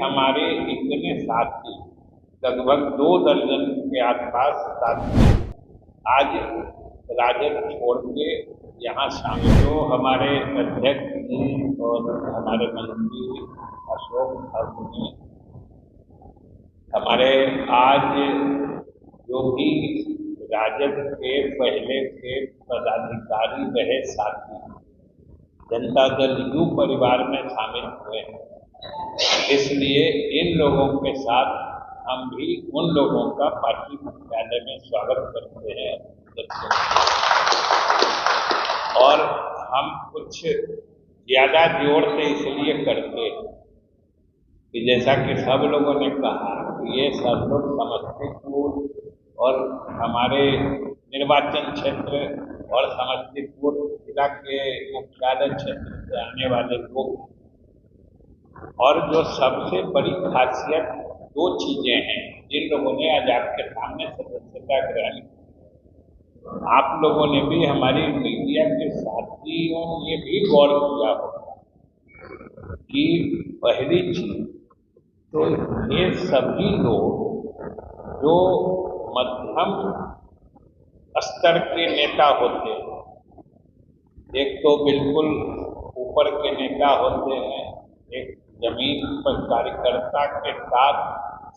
हमारे इतने साथी लगभग 2 दर्जन के आसपास साथी आज राजद छोड़ के यहाँ शामिल। जो हमारे अध्यक्ष जी और हमारे मंत्री अशोक ठाकुर ने हमारे आज जो भी राजद के पहले के पदाधिकारी रहे साथी जनता दल यू परिवार में शामिल हुए हैं। इसलिए इन लोगों के साथ हम भी उन लोगों का पार्टी मुख्यालय में स्वागत करते हैं और हम कुछ ज्यादा जोर से इसलिए करते हैं कि जैसा कि सब लोगों ने कहा कि ये सब लोग समस्तीपुर और हमारे निर्वाचन क्षेत्र और समस्तीपुर जिला के मुख्यालय क्षेत्र से आने वाले लोग, और जो सबसे बड़ी खासियत 2 चीजें हैं जिन लोगों ने आज आपके सामने सदस्यता ग्रहण की। आप लोगों ने भी, हमारी मीडिया के साथियों ने भी गौर किया होगा कि पहली चीज तो ये सभी लोग जो मध्यम स्तर के नेता होते हैं, एक तो बिल्कुल ऊपर के नेता होते हैं, एक जमीन पर कार्यकर्ता के साथ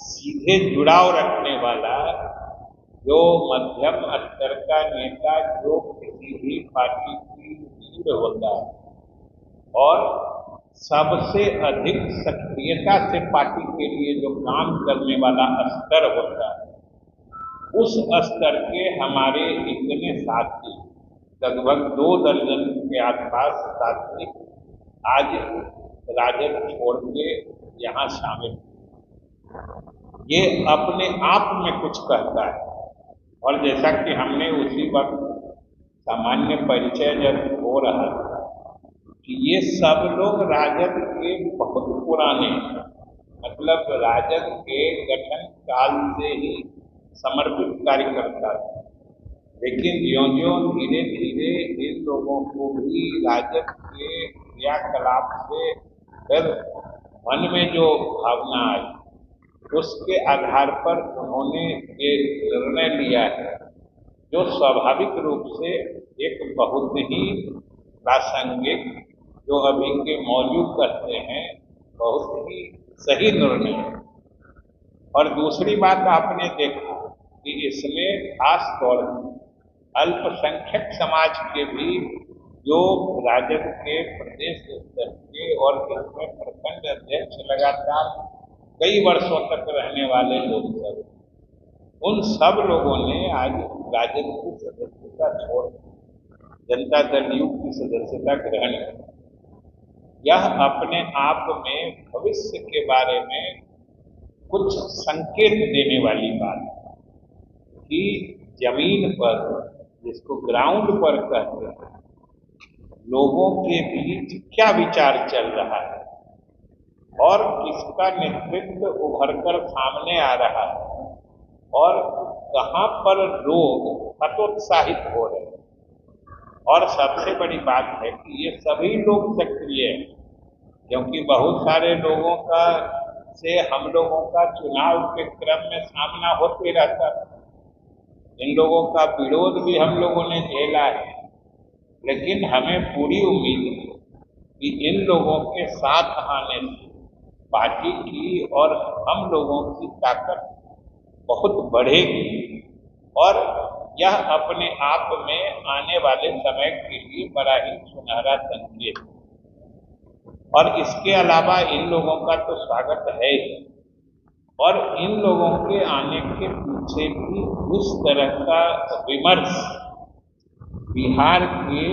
सीधे जुड़ाव रखने वाला जो मध्यम स्तर का नेता जो किसी भी पार्टी की लीड होता है और सबसे अधिक सक्रियता से पार्टी के लिए जो काम करने वाला स्तर होता है, उस स्तर के हमारे इतने साथी लगभग 2 दर्जन के आसपास साथी आज राजद छोड़ के यहाँ शामिल। ये अपने आप में कुछ कहता है। और जैसा कि हमने उसी वक्त सामान्य परिचय जब हो रहा था कि ये सब लोग राजद के बहुत पुराने, मतलब राजद के गठन काल से ही समर्पित कार्यकर्ता थे, लेकिन ज्यों-ज्यों धीरे-धीरे इन लोगों को भी राजद के क्रियाकलाप से फिर मन में जो भावना आई, उसके आधार पर उन्होंने ये निर्णय लिया है जो स्वाभाविक रूप से एक बहुत ही प्रासंगिक, जो अभी के मौजूद करते हैं, बहुत ही सही निर्णय है। और दूसरी बात आपने देखा कि इसमें खास तौर पर अल्पसंख्यक समाज के भी जो राजद के प्रदेश स्तर के और इसमें प्रखंड अध्यक्ष लगातार कई वर्षों तक रहने वाले लोग सब, उन सब लोगों ने आज राजद की सदस्यता छोड़ जनता दल यू की सदस्यता ग्रहण की। यह अपने आप में भविष्य के बारे में कुछ संकेत देने वाली बात है कि जमीन पर, जिसको ग्राउंड पर कहते हैं, लोगों के बीच क्या विचार चल रहा है और किसका नेतृत्व उभरकर सामने आ रहा है और कहां पर लोग हतोत्साहित हो रहे हैं। और सबसे बड़ी बात है कि ये सभी लोग सक्रिय हैं, क्योंकि बहुत सारे लोगों का से हम लोगों का चुनाव के क्रम में सामना होते रहता है। इन लोगों का विरोध भी हम लोगों ने झेला है, लेकिन हमें पूरी उम्मीद है कि इन लोगों के साथ आने से पार्टी की और हम लोगों की ताकत बहुत बढ़ेगी और यह अपने आप में आने वाले समय के लिए बड़ा ही सुनहरा संकेत है। और इसके अलावा इन लोगों का तो स्वागत है ही, और इन लोगों के आने के पीछे भी उस तरह का विमर्श बिहार के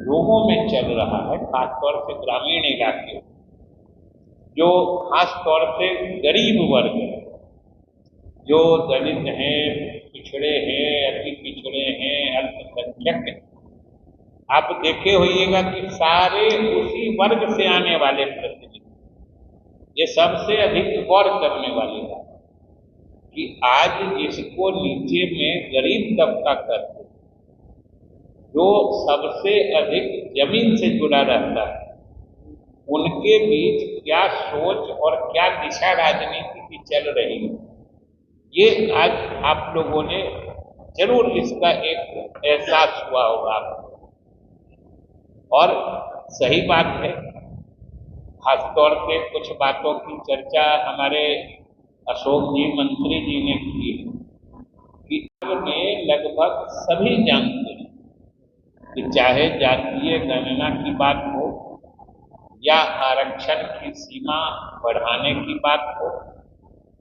लोगों में चल रहा है, खासतौर से ग्रामीण इलाके, जो खासतौर से गरीब वर्ग है, जो दलित हैं, पिछड़े हैं, अति पिछड़े हैं, अल्पसंख्यक हैं। आप देखे होइएगा कि सारे उसी वर्ग से आने वाले प्रतिनिधि, ये सबसे अधिक गौर करने वाली बात कि आज जिसको नीचे में गरीब तबका करते, जो सबसे अधिक जमीन से जुड़ा रहता है, उनके बीच क्या सोच और क्या दिशा राजनीति की चल रही है, ये आज आप लोगों ने जरूर इसका एक एहसास हुआ होगा आपको। और सही बात है, खासतौर से कुछ बातों की चर्चा हमारे अशोक जी मंत्री जी ने की है कि में लगभग सभी जानते हैं कि चाहे जातीय गणना की बात हो या आरक्षण की सीमा बढ़ाने की बात हो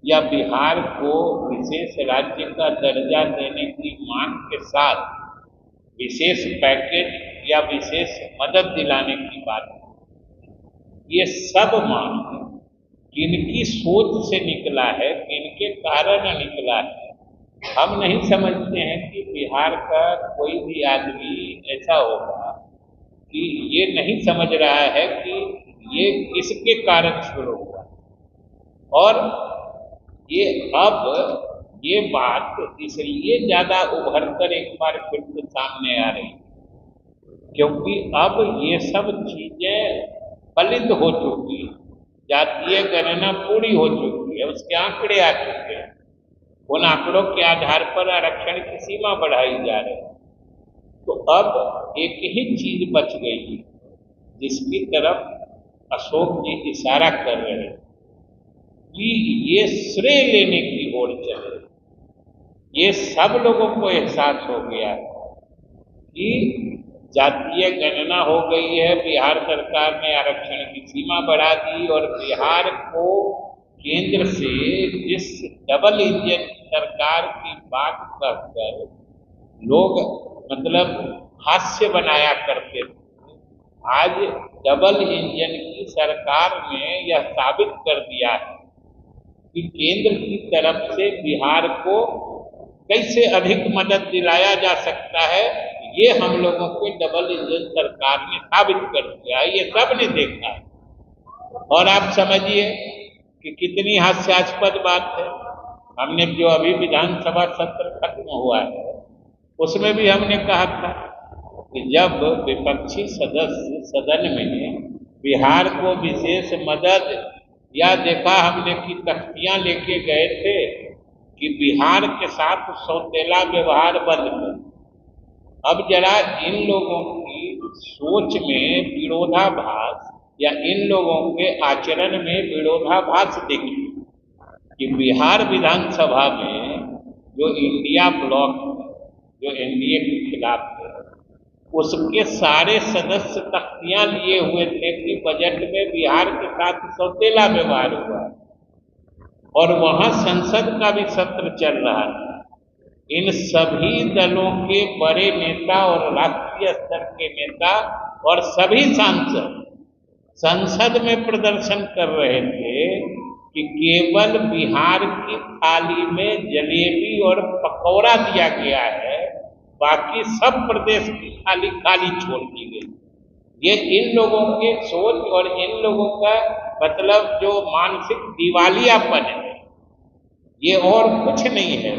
या बिहार को विशेष राज्य का दर्जा देने की मांग के साथ विशेष पैकेज या विशेष मदद दिलाने की बात हो, ये सब मांग किनकी सोच से निकला है, किनके कारण निकला है, हम नहीं समझते हैं कि बिहार का कोई भी आदमी ऐसा होगा कि ये नहीं समझ रहा है कि ये किसके कारण शुरू हुआ। और ये अब ये बात इसलिए ज्यादा उभर कर एक बार फिर से सामने आ रही है क्योंकि अब ये सब चीजें फलित हो चुकी है, जातीय गणना पूरी हो चुकी है, उसके आंकड़े आ चुके हैं, उन आंकड़ों के आधार पर आरक्षण की सीमा बढ़ाई जा रही है। तो अब एक ही चीज बच गई है जिसकी तरफ अशोक जी इशारा कर रहे हैं कि ये श्रेय लेने की ओर चले। ये सब लोगों को एहसास हो गया है कि जातीय गणना हो गई है, बिहार सरकार ने आरक्षण की सीमा बढ़ा दी और बिहार को केंद्र से जिस डबल इंजन सरकार की बात कहकर लोग मतलब हास्य बनाया करते थे, आज डबल इंजन की सरकार ने यह साबित कर दिया है कि केंद्र की तरफ से बिहार को कैसे अधिक मदद दिलाया जा सकता है। ये हम लोगों के डबल इंजन सरकार ने साबित कर दिया है, ये सब ने देखा है। और आप समझिए कि कितनी हास्यास्पद बात है, हमने जो अभी विधानसभा सत्र खत्म हुआ है उसमें भी हमने कहा था कि जब विपक्षी सदस्य सदन में बिहार को विशेष मदद या देखा हमने कि तख्तियां लेके गए थे कि बिहार के साथ सौतेला व्यवहार बंद कर। अब जरा इन लोगों की सोच में विरोधाभास या इन लोगों के आचरण में विरोधाभास देखिए कि बिहार विधानसभा में जो इंडिया ब्लॉक जो एनडीए के खिलाफ है उसके सारे सदस्य तख्तियां लिए हुए थे कि बजट में बिहार के साथ सौतेला व्यवहार हुआ और वहां संसद का भी सत्र चल रहा था। इन सभी दलों के बड़े नेता और राष्ट्रीय स्तर के नेता और सभी सांसद संसद में प्रदर्शन कर रहे थे कि केवल बिहार की थाली में जलेबी और पकौड़ा दिया गया है, बाकी सब प्रदेश की थाली खाली छोड़ दी गई। ये इन लोगों के सोच और इन लोगों का मतलब जो मानसिक दिवालियापन है, ये और कुछ नहीं है,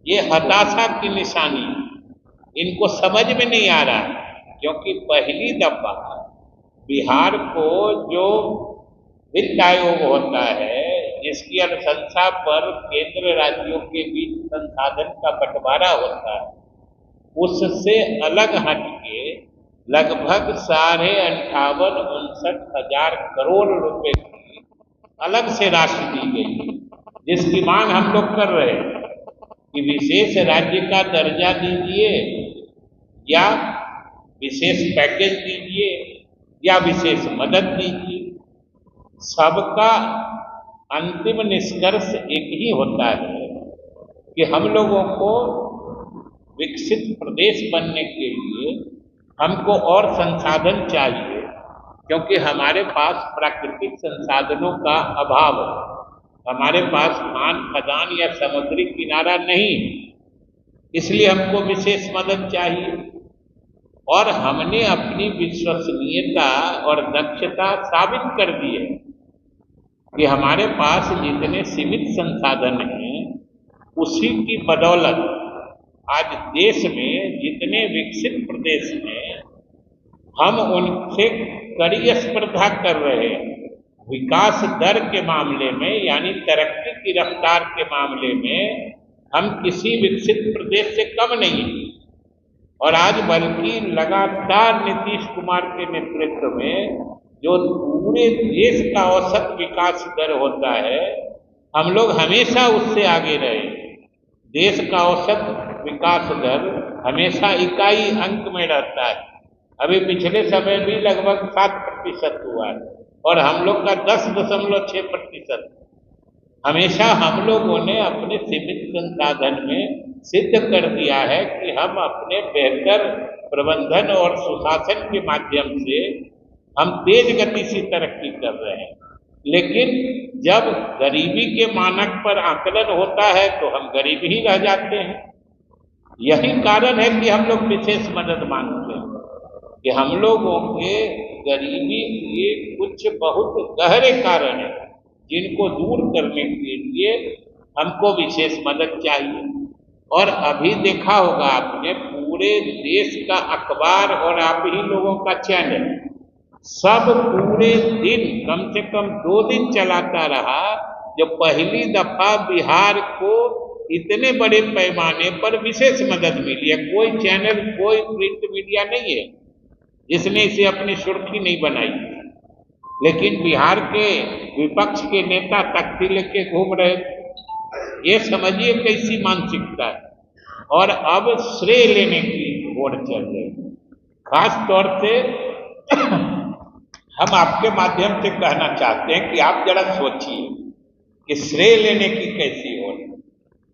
ये हताशा की निशानी है। इनको समझ में नहीं आ रहा है क्योंकि पहली दफा बिहार को जो वित्त आयोग होता है जिसकी अनुशंसा पर केंद्र राज्यों के बीच संसाधन का बंटवारा होता है, उससे अलग हटके लगभग 58,59 करोड़ रुपए की अलग से राशि दी गई, जिसकी मांग हम लोग कर रहे हैं कि विशेष राज्य का दर्जा दीजिए या विशेष पैकेज दीजिए या विशेष मदद दीजिए। सबका अंतिम निष्कर्ष एक ही होता है कि हम लोगों को विकसित प्रदेश बनने के लिए हमको और संसाधन चाहिए क्योंकि हमारे पास प्राकृतिक संसाधनों का अभाव है, हमारे पास खान खदान या समुद्री किनारा नहीं है, इसलिए हमको विशेष मदद चाहिए। और हमने अपनी विश्वसनीयता और दक्षता साबित कर दी है कि हमारे पास जितने सीमित संसाधन हैं उसी की बदौलत आज देश में जितने विकसित प्रदेश हैं हम उनसे कड़ी स्पर्धा कर रहे हैं। विकास दर के मामले में यानी तरक्की की रफ्तार के मामले में हम किसी विकसित प्रदेश से कम नहीं हैं। और आज बल्कि लगातार नीतीश कुमार के नेतृत्व में जो पूरे देश का औसत विकास दर होता है, हम लोग हमेशा उससे आगे रहे। देश का औसत विकास दर हमेशा इकाई अंक में रहता है। अभी पिछले समय भी लगभग 7% हुआ है और हम लोग का 10.6%। हमेशा हम लोगों ने अपने सीमित संसाधन में सिद्ध कर दिया है कि हम अपने बेहतर प्रबंधन और सुशासन के माध्यम से हम तेज गति से तरक्की कर रहे हैं। लेकिन जब गरीबी के मानक पर आकलन होता है तो हम गरीब ही रह जाते हैं। यही कारण है कि हम लोग विशेष मदद मांगते हैं कि हम लोगों के गरीबी के कुछ बहुत गहरे कारण हैं जिनको दूर करने के लिए हमको विशेष मदद चाहिए। और अभी देखा होगा आपने, पूरे देश का अखबार और आप ही लोगों का चैनल सब पूरे दिन कम से कम 2 दिन चलाता रहा जो पहली दफा बिहार को इतने बड़े पैमाने पर विशेष मदद मिली है। कोई चैनल, कोई प्रिंट मीडिया नहीं है जिसने इसे अपनी सुर्खी नहीं बनाई, लेकिन बिहार के विपक्ष के नेता तख्ती लेके घूम रहे। ये समझिए कैसी मानसिकता है। और अब श्रेय लेने की ओर चल रहे। खास तौर से हम आपके माध्यम से कहना चाहते हैं कि आप जरा सोचिए कि श्रेय लेने की कैसी ओर।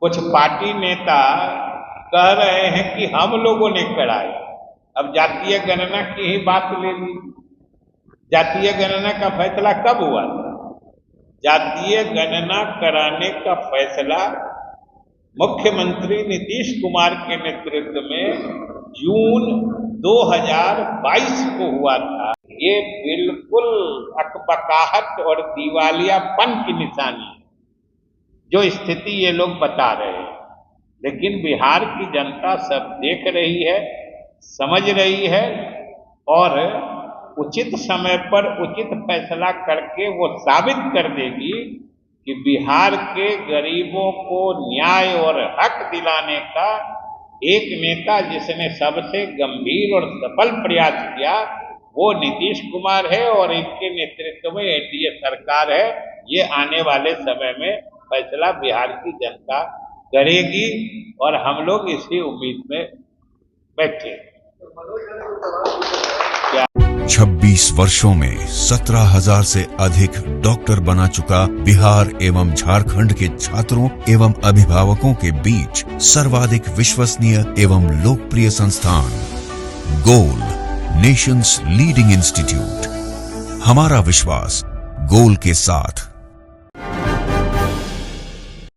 कुछ पार्टी नेता कह रहे हैं कि हम लोगों ने कराया। अब जातीय गणना की ही बात ले ली। जातीय गणना का फैसला कब हुआ? जातीय गणना कराने का फैसला मुख्यमंत्री नीतीश कुमार के नेतृत्व में जून 2022 को हुआ था। ये बिल्कुल अकबकाहट और दिवालियापन की निशानी है जो स्थिति ये लोग बता रहे हैं। लेकिन बिहार की जनता सब देख रही है, समझ रही है और उचित समय पर उचित फैसला करके वो साबित कर देगी कि बिहार के गरीबों को न्याय और हक दिलाने का एक नेता जिसने सबसे गंभीर और सफल प्रयास किया वो नीतीश कुमार है और इनके नेतृत्व में एनडीए सरकार है। ये आने वाले समय में फैसला बिहार की जनता करेगी और हम लोग इसी उम्मीद में बैठे। 26 वर्षों में 17,000 से अधिक डॉक्टर बना चुका बिहार एवं झारखंड के छात्रों एवं अभिभावकों के बीच सर्वाधिक विश्वसनीय एवं लोकप्रिय संस्थान गोल, नेशंस लीडिंग इंस्टीट्यूट। हमारा विश्वास गोल के साथ।